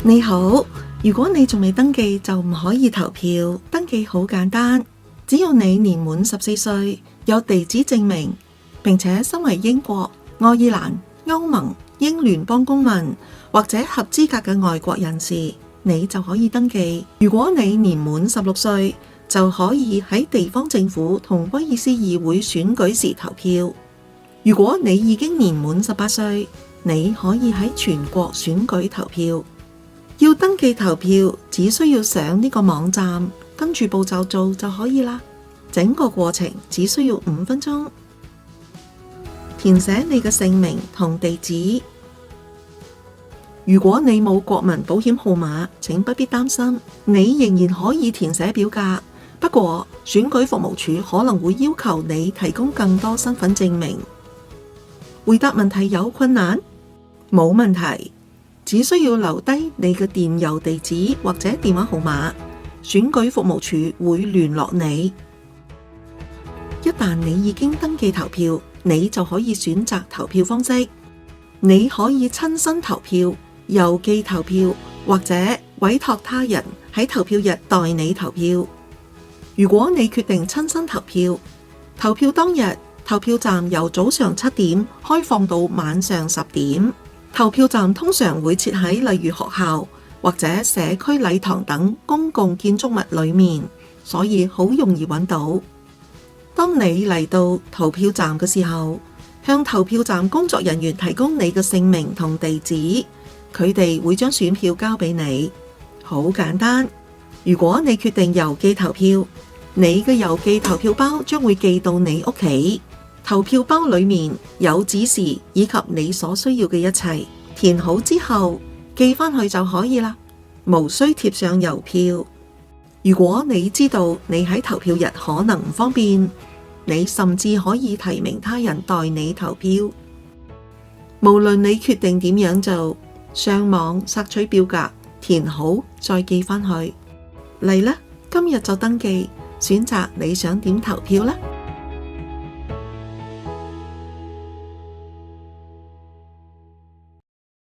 你好，如果你仲未登記就唔可以投票。登記好簡單，只要你年滿14歲，有地址證明，並且身為英國、愛爾蘭、歐盟、英聯邦公民或者合資格嘅外國人士，你就可以登記。如果你年滿16歲，就可以喺地方政府同威爾斯議會選舉時投票。如果你已經年滿18歲，你可以喺全國選舉投票。要登記投票，只需要上呢個網站，跟住步驟做就可以啦。整個過程只需要5分鐘。填寫你嘅姓名同地址。如果你冇國民保險號碼，請不必擔心，你仍然可以填寫表格。不過，選舉服務處可能會要求你提供更多身份證明。回答問題有困難？冇問題。只需要留低你嘅電郵地址或者電話號碼，選舉服務處會聯絡你。一旦你已經登記投票，你就可以選擇投票方式。你可以親身投票、郵寄投票，或者委託他人喺投票日代你投票。如果你決定親身投票，投票當日，投票站由早上7點開放到晚上10點。投票站通常會設喺例如學校或者社區禮堂等公共建築物裏面，所以好容易揾到。當你嚟到投票站嘅時候，向投票站工作人員提供你嘅姓名同地址，佢哋會將選票交俾你。好簡單。如果你決定郵寄投票，你嘅郵寄投票包將會寄到你屋企。投票包裏面有指示以及你所需要嘅一切，填好之後寄返去就可以啦，無需貼上郵票。如果你知道你喺投票日可能唔方便，你甚至可以提名他人代你投票。無論你決定點樣做，上網索取表格，填好再寄返去。嚟啦，今日就登記，選擇你想點投票啦。